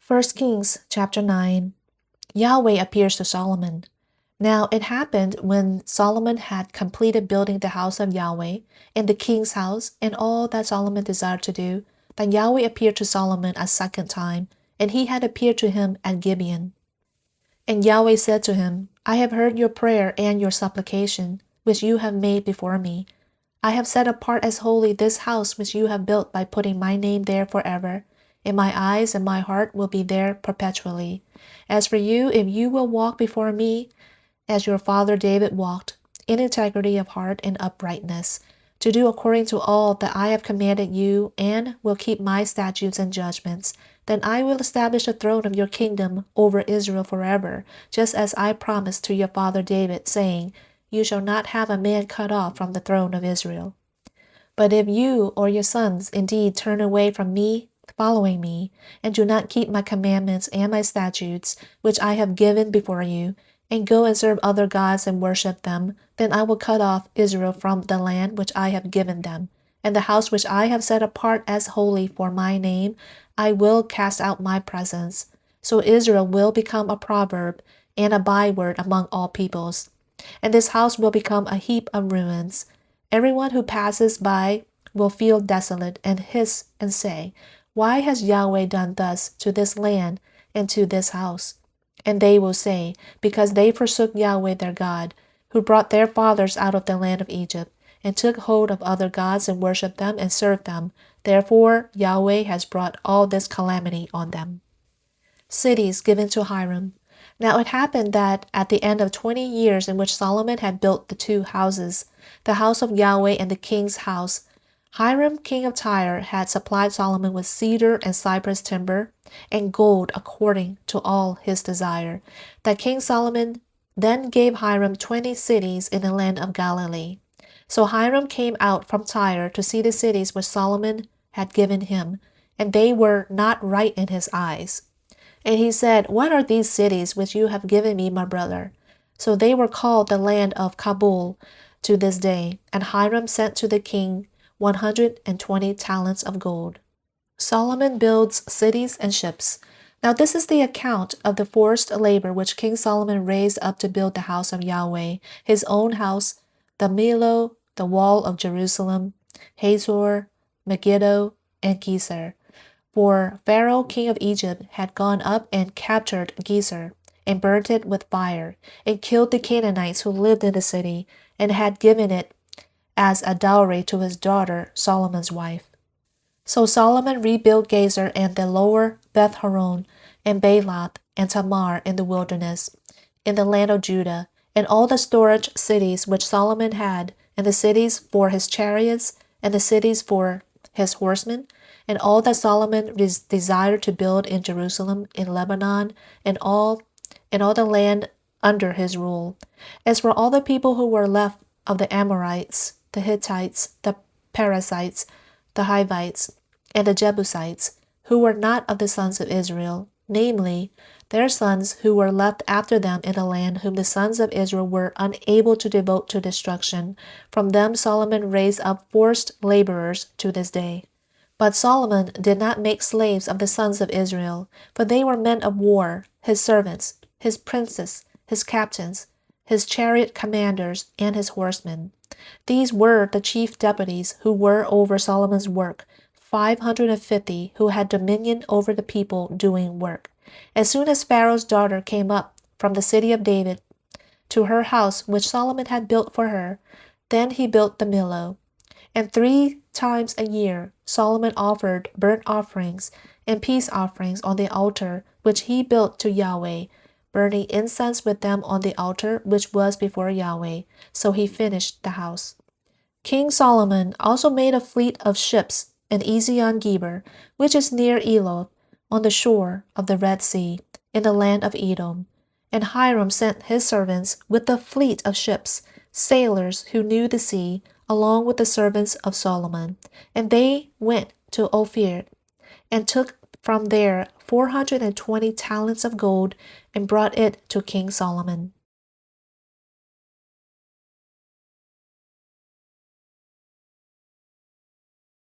1 Kings chapter 9. Yahweh appears to Solomon. Now it happened when Solomon had completed building the house of Yahweh and the king's house and all that Solomon desired to do, that Yahweh appeared to Solomon a second time, and he had appeared to him at Gibeon. And Yahweh said to him, I have heard your prayer and your supplication, which you have made before me. I have set apart as holy this house which you have built by putting my name there forever, and my eyes and my heart will be there perpetually. As for you, if you will walk before me, as your father David walked, in integrity of heart and uprightness, to do according to all that I have commanded you, and will keep my statutes and judgments, then I will establish the throne of your kingdom over Israel forever, just as I promised to your father David, saying, You shall not have a man cut off from the throne of Israel. But if you or your sons indeed turn away from me, following me, and do not keep my commandments and my statutes, which I have given before you, and go and serve other gods and worship them, then I will cut off Israel from the land which I have given them, and the house which I have set apart as holy for my name, I will cast out my presence. So Israel will become a proverb and a byword among all peoples, and this house will become a heap of ruins. Everyone who passes by will feel desolate and hiss and say, Why has Yahweh done thus to this land and to this house? And they will say, Because they forsook Yahweh their God, who brought their fathers out of the land of Egypt, and took hold of other gods and worshipped them and served them. Therefore Yahweh has brought all this calamity on them. Cities given to Hiram. Now it happened that at the end of 20 years in which Solomon had built the two houses, the house of Yahweh and the king's house, Hiram, king of Tyre, had supplied Solomon with cedar and cypress timber and gold according to all his desire. That King Solomon then gave Hiram 20 cities in the land of Galilee. So Hiram came out from Tyre to see the cities which Solomon had given him, and they were not right in his eyes. And he said, What are these cities which you have given me, my brother? So they were called the land of Kabul to this day. And Hiram sent to the king 120 talents of gold. Solomon builds cities and ships. Now this is the account of the forced labor which King Solomon raised up to build the house of Yahweh, his own house, the Millo, the wall of Jerusalem, Hazor, Megiddo, and Gezer. For Pharaoh, king of Egypt, had gone up and captured Gezer, and burnt it with fire, and killed the Canaanites who lived in the city, and had given it as a dowry to his daughter, Solomon's wife. So Solomon rebuilt Gezer and the lower Beth-horon, and Baalath, and Tamar in the wilderness, in the land of Judah, and all the storage cities which Solomon had, and the cities for his chariots, and the cities for his horsemen, and all that Solomon desired to build in Jerusalem, in Lebanon, and all the land under his rule. As for all the people who were left of the Amorites, the Hittites, the Perizzites, the Hivites, and the Jebusites, who were not of the sons of Israel, namely, their sons who were left after them in the land, whom the sons of Israel were unable to devote to destruction, from them Solomon raised up forced laborers to this day. But Solomon did not make slaves of the sons of Israel, for they were men of war, his servants, his princes, his captains, his chariot commanders, and his horsemen. These were the chief deputies who were over Solomon's work, 550 who had dominion over the people doing work. As soon as Pharaoh's daughter came up from the city of David to her house which Solomon had built for her, then he built the Millo. And 3 times a year Solomon offered burnt offerings and peace offerings on the altar which he built to Yahweh, burning incense with them on the altar which was before Yahweh. So he finished the house. King Solomon also made a fleet of ships in Ezion-Geber, which is near Eloth, on the shore of the Red Sea, in the land of Edom. And Hiram sent his servants with the fleet of ships, sailors who knew the sea, along with the servants of Solomon. And they went to Ophir, and took from there 420 talents of gold, and brought it to King Solomon.